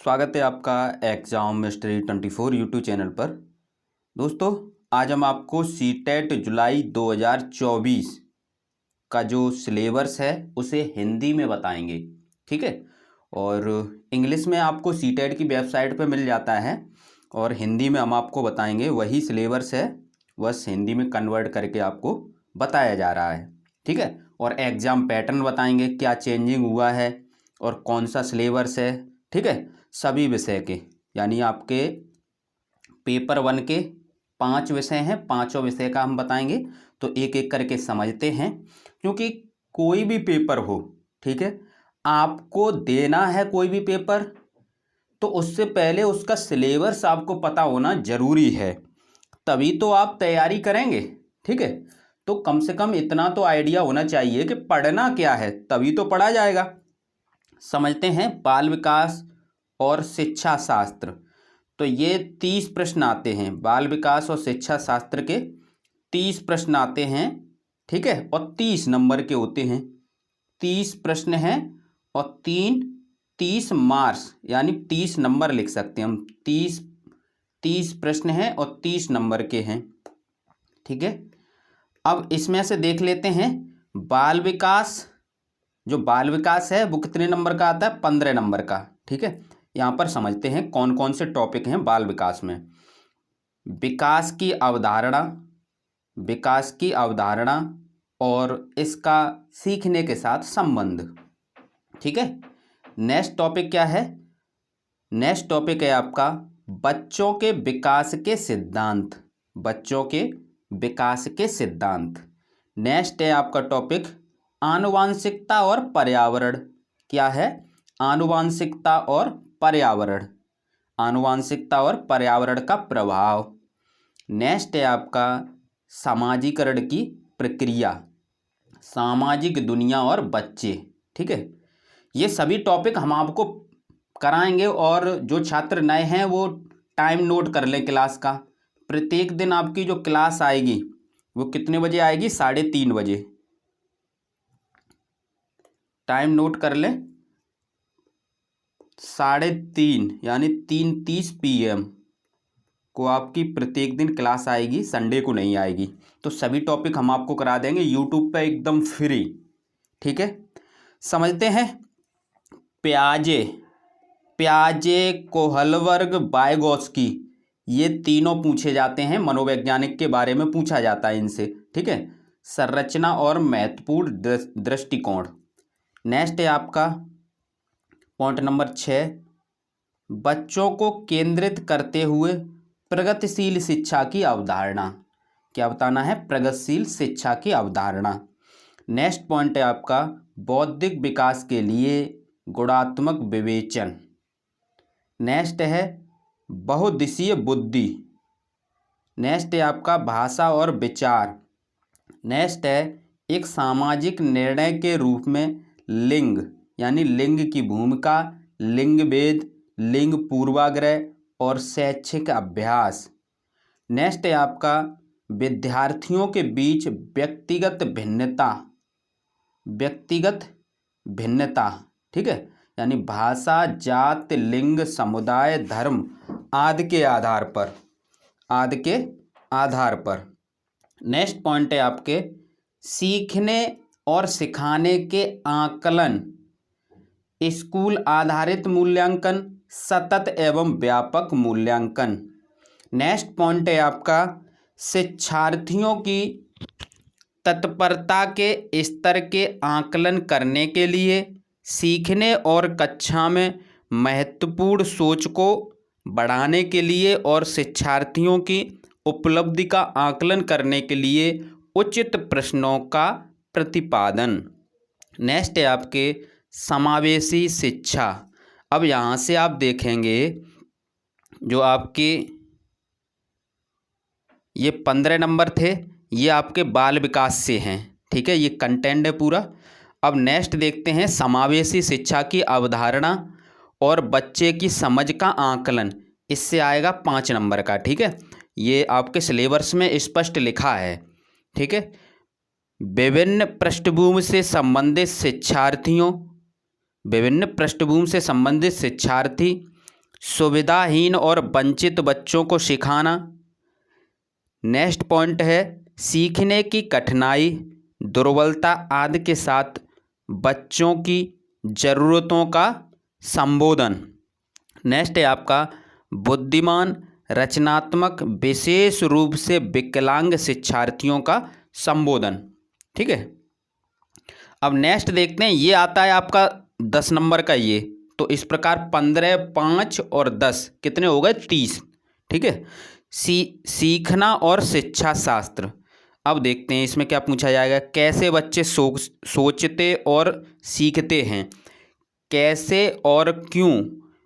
स्वागत है आपका एग्ज़ाम मिस्ट्री 24 यूट्यूब चैनल पर। दोस्तों, आज हम आपको सीटेट जुलाई 2024 का जो सिलेबस है उसे हिंदी में बताएंगे। ठीक है, और इंग्लिश में आपको सीटेट की वेबसाइट पर मिल जाता है और हिंदी में हम आपको बताएंगे। वही सिलेबस है, बस हिंदी में कन्वर्ट करके आपको बताया जा रहा है। ठीक है, और एग्ज़ाम पैटर्न बताएंगे, क्या चेंजिंग हुआ है और कौन सा सिलेबस है। ठीक है, सभी विषय के, यानी आपके पेपर 1 के 5 विषय हैं, पांचों विषय का हम बताएंगे। तो एक एक करके समझते हैं, क्योंकि कोई भी पेपर हो, ठीक है, आपको देना है कोई भी पेपर, तो उससे पहले उसका सिलेबस आपको पता होना जरूरी है, तभी तो आप तैयारी करेंगे। ठीक है, तो कम से कम इतना तो आइडिया होना चाहिए कि पढ़ना क्या है, तभी तो पढ़ा जाएगा। समझते हैं बाल विकास और शिक्षा शास्त्र। तो ये 30 प्रश्न आते हैं, बाल विकास और शिक्षा शास्त्र के 30 प्रश्न आते हैं। ठीक है, और 30 नंबर के होते हैं। 30 प्रश्न हैं और 30 मार्क्स, यानी 30 नंबर लिख सकते हैं हम। 30 प्रश्न हैं और 30 नंबर के हैं। ठीक है, अब इसमें से देख लेते हैं बाल विकास। जो बाल विकास है वो कितने नंबर का आता है? 15 नंबर का। ठीक है, यहाँ पर समझते हैं कौन कौन से टॉपिक हैं बाल विकास में। विकास की अवधारणा, विकास की अवधारणा और इसका सीखने के साथ संबंध। ठीक है, नेक्स्ट टॉपिक क्या है? नेक्स्ट टॉपिक है आपका बच्चों के विकास के सिद्धांत। बच्चों के विकास के सिद्धांत। नेक्स्ट है आपका टॉपिक आनुवांशिकता और पर्यावरण। क्या है? आनुवांशिकता और पर्यावरण। आनुवांशिकता और पर्यावरण का प्रभाव। नेक्स्ट है आपका सामाजिकरण की प्रक्रिया, सामाजिक दुनिया और बच्चे। ठीक है, ये सभी टॉपिक हम आपको कराएंगे, और जो छात्र नए हैं वो टाइम नोट कर लें क्लास का। प्रत्येक दिन आपकी जो क्लास आएगी वो कितने बजे आएगी? 3:30 बजे। टाइम नोट कर लें, 3:30 यानी 3:30 PM को आपकी प्रत्येक दिन क्लास आएगी, संडे को नहीं आएगी। तो सभी टॉपिक हम आपको करा देंगे यूट्यूब पे एकदम फ्री। ठीक है, समझते हैं प्याजे, प्याजे, कोहलबर्ग, वाइगोत्स्की, ये तीनों पूछे जाते हैं, मनोवैज्ञानिक के बारे में पूछा जाता है इनसे। ठीक है, संरचना और महत्वपूर्ण दृष्टिकोण। नेक्स्ट है आपका पॉइंट नंबर 6, बच्चों को केंद्रित करते हुए प्रगतिशील शिक्षा की अवधारणा। क्या बताना है? प्रगतिशील शिक्षा की अवधारणा। नेक्स्ट पॉइंट है आपका बौद्धिक विकास के लिए गुणात्मक विवेचन। नेक्स्ट है बहुदिशीय बुद्धि। नेक्स्ट है आपका भाषा और विचार। नेक्स्ट है एक सामाजिक निर्णय के रूप में लिंग, यानी लिंग की भूमिका, लिंग भेद, लिंग पूर्वाग्रह और शैक्षिक अभ्यास। नेक्स्ट है आपका विद्यार्थियों के बीच व्यक्तिगत भिन्नता, व्यक्तिगत भिन्नता। ठीक है, यानी भाषा, जात, लिंग, समुदाय, धर्म आदि के आधार पर, आदि के आधार पर। नेक्स्ट पॉइंट है आपके सीखने और सिखाने के आकलन, स्कूल आधारित मूल्यांकन, सतत एवं व्यापक मूल्यांकन। नेक्स्ट पॉइंट है आपका शिक्षार्थियों की तत्परता के स्तर के आकलन करने के लिए सीखने और कक्षा में महत्वपूर्ण सोच को बढ़ाने के लिए और शिक्षार्थियों की उपलब्धि का आकलन करने के लिए उचित प्रश्नों का प्रतिपादन। नेक्स्ट है आपके समावेशी शिक्षा। अब यहाँ से आप देखेंगे जो आपके ये 15 नंबर थे, ये आपके बाल विकास से हैं। ठीक है, ये कंटेंट है पूरा। अब नेक्स्ट देखते हैं समावेशी शिक्षा की अवधारणा और बच्चे की समझ का आकलन। इससे आएगा 5 नंबर का। ठीक है, ये आपके सिलेबस में स्पष्ट लिखा है। ठीक है, विभिन्न पृष्ठभूमि से संबंधित शिक्षार्थियों, विभिन्न पृष्ठभूमि से संबंधित शिक्षार्थी सुविधाहीन और वंचित बच्चों को सिखाना। नेक्स्ट पॉइंट है सीखने की कठिनाई, दुर्बलता आदि के साथ बच्चों की ज़रूरतों का संबोधन। नेक्स्ट है आपका बुद्धिमान, रचनात्मक, विशेष रूप से विकलांग शिक्षार्थियों का संबोधन। ठीक है, अब नेक्स्ट देखते हैं, ये आता है आपका 10 नंबर का ये। तो इस प्रकार 15, 5 और 10 कितने हो गए? 30। ठीक है, सीखना और शिक्षा शास्त्र। अब देखते हैं इसमें क्या पूछा जाएगा। कैसे बच्चे सोचते और सीखते हैं, कैसे और क्यों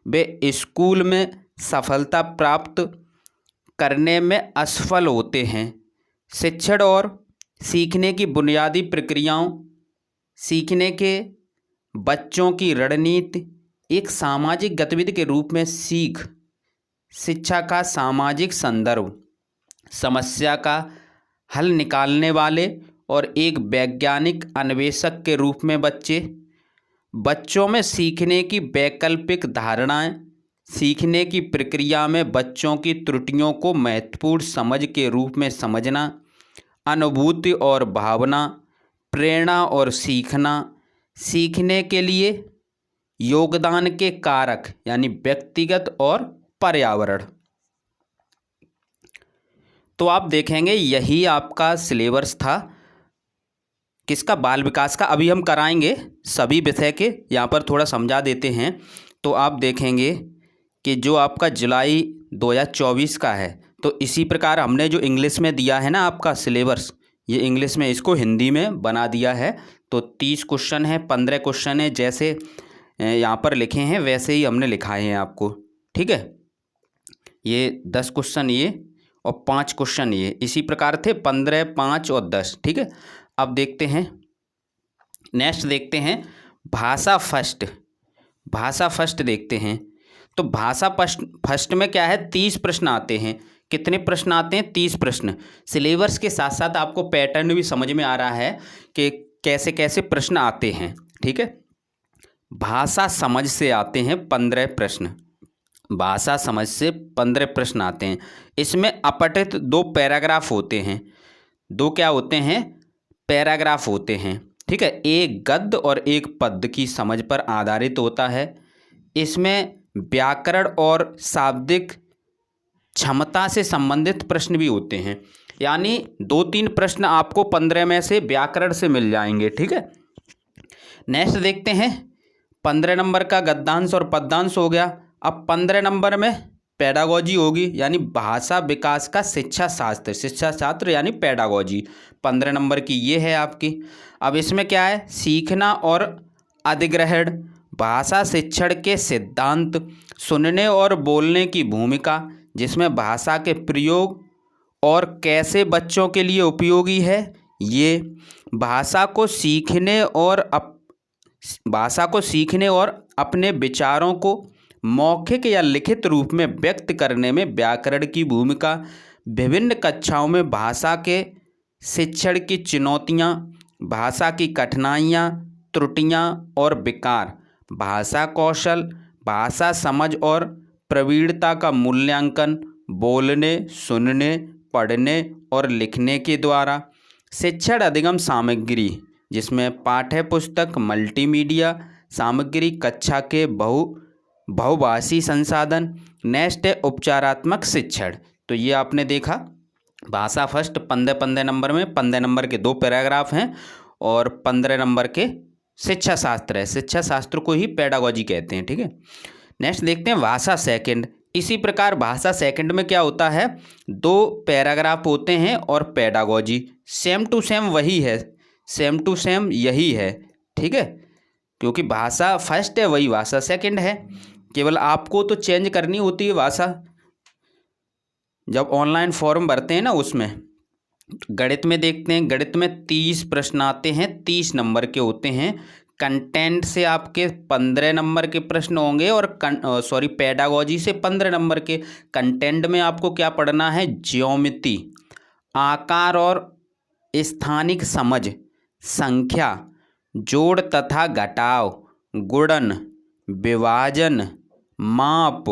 वे स्कूल में सफलता प्राप्त करने में असफल होते हैं, शिक्षण और सीखने की बुनियादी प्रक्रियाओं, सीखने के बच्चों की रणनीति, एक सामाजिक गतिविधि के रूप में सीख, शिक्षा का सामाजिक संदर्भ, समस्या का हल निकालने वाले और एक वैज्ञानिक अन्वेषक के रूप में बच्चों में सीखने की वैकल्पिक धारणाएं, सीखने की प्रक्रिया में बच्चों की त्रुटियों को महत्वपूर्ण समझ के रूप में समझना, अनुभूति और भावना, प्रेरणा और सीखना, सीखने के लिए योगदान के कारक यानी व्यक्तिगत और पर्यावरण। तो आप देखेंगे यही आपका सिलेबस था किसका? बाल विकास का। अभी हम कराएंगे सभी विषय के, यहाँ पर थोड़ा समझा देते हैं। तो आप देखेंगे कि जो आपका जुलाई 2024 का है, तो इसी प्रकार हमने जो इंग्लिश में दिया है ना आपका सिलेबस, ये इंग्लिश में इसको हिंदी में बना दिया है। तो 30 क्वेश्चन है, 15 क्वेश्चन है, जैसे यहाँ पर लिखे हैं वैसे ही हमने लिखाए हैं आपको। ठीक है, ये 10 क्वेश्चन ये और 5 क्वेश्चन ये, इसी प्रकार थे 15, 5 और 10। ठीक है, अब देखते हैं नेक्स्ट, देखते हैं भाषा फर्स्ट। भाषा फर्स्ट देखते हैं। तो भाषा फर्स्ट में क्या है? 30 प्रश्न आते हैं। कितने प्रश्न आते हैं? 30 प्रश्न। सिलेबस के साथ साथ आपको पैटर्न भी समझ में आ रहा है कि कैसे कैसे प्रश्न आते हैं। ठीक है, भाषा समझ से आते हैं 15 प्रश्न। भाषा समझ से 15 प्रश्न आते हैं। इसमें अपठित 2 पैराग्राफ होते हैं। 2 क्या होते हैं? पैराग्राफ होते हैं। ठीक है, एक गद्य और एक पद्य की समझ पर आधारित होता है। इसमें व्याकरण और शाब्दिक क्षमता से संबंधित प्रश्न भी होते हैं, यानी 2-3 प्रश्न आपको 15 में से व्याकरण से मिल जाएंगे। ठीक है, नेक्स्ट देखते हैं 15 नंबर का गद्यांश और पद्यांश हो गया। अब 15 नंबर में पेडागोजी होगी, यानी भाषा विकास का शिक्षा शास्त्र यानी पेडागोजी। 15 नंबर की ये है आपकी। अब इसमें क्या है? सीखना और अधिग्रहण, भाषा शिक्षण के सिद्धांत, सुनने और बोलने की भूमिका, जिसमें भाषा के प्रयोग और कैसे बच्चों के लिए उपयोगी है, ये भाषा को सीखने और अपने विचारों को मौखिक या लिखित रूप में व्यक्त करने में व्याकरण की भूमिका, विभिन्न कक्षाओं में भाषा के शिक्षण की चुनौतियाँ, भाषा की कठिनाइयाँ, त्रुटियाँ और विकार, भाषा कौशल, भाषा समझ और प्रवीणता का मूल्यांकन, बोलने, सुनने, पढ़ने और लिखने के द्वारा, शिक्षण अधिगम सामग्री, जिसमें पाठ्य पुस्तक, मल्टीमीडिया सामग्री, कक्षा के बहुभाषी संसाधन। नेक्स्ट है उपचारात्मक शिक्षण। तो ये आपने देखा भाषा फर्स्ट 15 नंबर में, 15 नंबर के 2 पैराग्राफ हैं और 15 नंबर के शिक्षा शास्त्र है। शिक्षा शास्त्र को ही पेडागोजी कहते हैं। ठीक है, नेक्स्ट देखते हैं भाषा सेकंड। इसी प्रकार भाषा सेकंड में क्या होता है? 2 पैराग्राफ होते हैं और पेडागोजी सेम टू सेम वही है, सेम टू सेम यही है। ठीक है, क्योंकि भाषा फर्स्ट है वही भाषा सेकंड है, केवल आपको तो चेंज करनी होती है भाषा। जब ऑनलाइन फॉर्म भरते हैं ना उसमें, गणित में देखते हैं, गणित में 30 प्रश्न आते हैं, 30 नंबर के होते हैं। कंटेंट से आपके 15 नंबर के प्रश्न होंगे और पेडागोजी से 15 नंबर के। कंटेंट में आपको क्या पढ़ना है? ज्योमेट्री, आकार और स्थानिक समझ, संख्या, जोड़ तथा घटाव, गुणन, विभाजन, माप,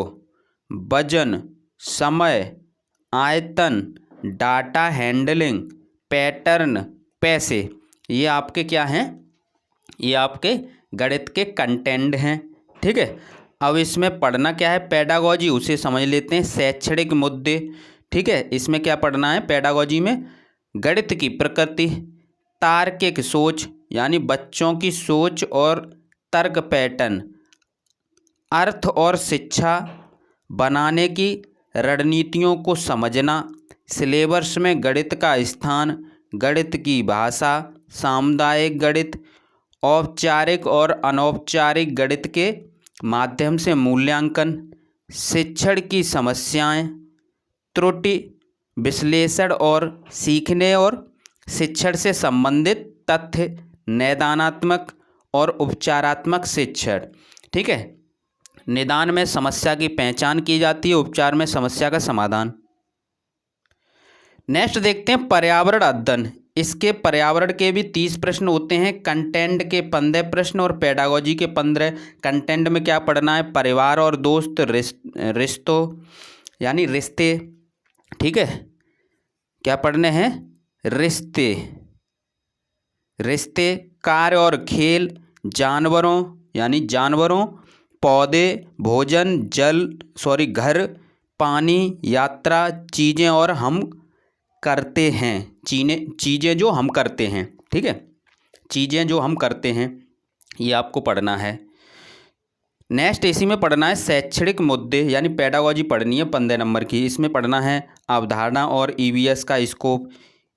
वजन, समय, आयतन, डाटा हैंडलिंग, पैटर्न, पैसे, ये आपके क्या हैं, ये आपके गणित के कंटेंट हैं। ठीक है, अब इसमें पढ़ना क्या है, पेडागोजी, उसे समझ लेते हैं। शैक्षणिक मुद्दे, ठीक है, इसमें क्या पढ़ना है पेडागोजी में, गणित की प्रकृति, तार्किक सोच यानी बच्चों की सोच और तर्क पैटर्न, अर्थ और शिक्षा बनाने की रणनीतियों को समझना, सिलेबस में गणित का स्थान, गणित की भाषा, सामुदायिक गणित, औपचारिक और अनौपचारिक गणित के माध्यम से मूल्यांकन, शिक्षण की समस्याएं, त्रुटि विश्लेषण और सीखने और शिक्षण से संबंधित तथ्य, निदानात्मक और उपचारात्मक शिक्षण। ठीक है, निदान में समस्या की पहचान की जाती है, उपचार में समस्या का समाधान। नेक्स्ट देखते हैं पर्यावरण अध्ययन। इसके पर्यावरण के भी 30 प्रश्न होते हैं, कंटेंट के 15 प्रश्न और पेडागोजी के 15। कंटेंट में क्या पढ़ना है, परिवार और दोस्त, रिश्तों यानी रिश्ते। ठीक है, क्या पढ़ने हैं, रिश्ते, रिश्ते, कार्य और खेल, जानवरों यानी जानवरों, पौधे, भोजन, घर, पानी, यात्रा, चीज़ें और हम करते हैं, चीज़ें जो हम करते हैं। ठीक है, चीज़ें जो हम करते हैं, ये आपको पढ़ना है। नेक्स्ट इसी में पढ़ना है शैक्षणिक मुद्दे यानी पेडागोजी पढ़नी है 15 नंबर की। इसमें पढ़ना है अवधारणा और ईवीएस का स्कोप,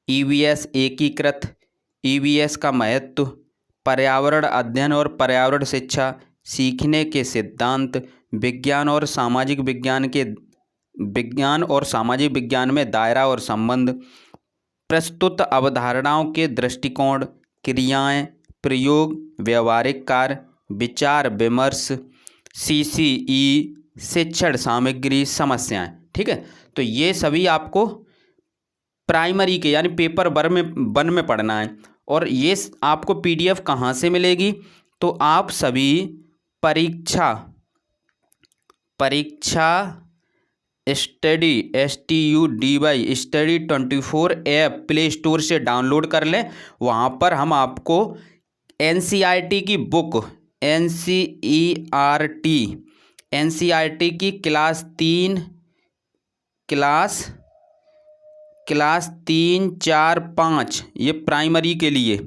ईवीएस एकीकृत, ईवीएस का महत्व, पर्यावरण अध्ययन और पर्यावरण शिक्षा, सीखने के सिद्धांत, विज्ञान और सामाजिक विज्ञान में दायरा और संबंध, प्रस्तुत अवधारणाओं के दृष्टिकोण, क्रियाएं, प्रयोग, व्यवहारिक कार्य, विचार विमर्श, सीसीई, शिक्षण सामग्री, समस्याएं। ठीक है, तो ये सभी आपको प्राइमरी के यानी पेपर 1 में पढ़ना है। और ये आपको पीडीएफ कहाँ से मिलेगी, तो आप सभी परीक्षा study study 24 app play store से डाउनलोड कर लें। वहाँ पर हम आपको एनसीईआरटी की बुक, एनसीईआरटी की क्लास 3, क्लास 3, 4, 5, ये प्राइमरी के लिए,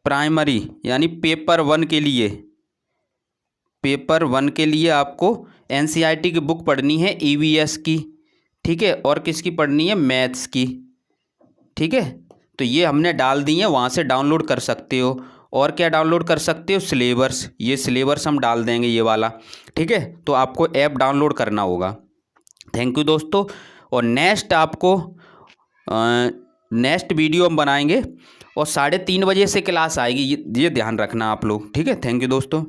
प्राइमरी यानी पेपर 1 के लिए आपको एनसीईआरटी की बुक पढ़नी है, ईवीएस की। ठीक है, और किसकी पढ़नी है, मैथ्स की। ठीक है, तो ये हमने डाल दी है, वहाँ से डाउनलोड कर सकते हो। और क्या डाउनलोड कर सकते हो, सिलेबस, ये सिलेबस हम डाल देंगे ये वाला। ठीक है, तो आपको ऐप डाउनलोड करना होगा। थैंक यू दोस्तों, और नेक्स्ट आपको नेक्स्ट वीडियो हम बनाएंगे और 3:30 बजे से क्लास आएगी, ये ध्यान रखना आप लोग। ठीक है, थैंक यू दोस्तों।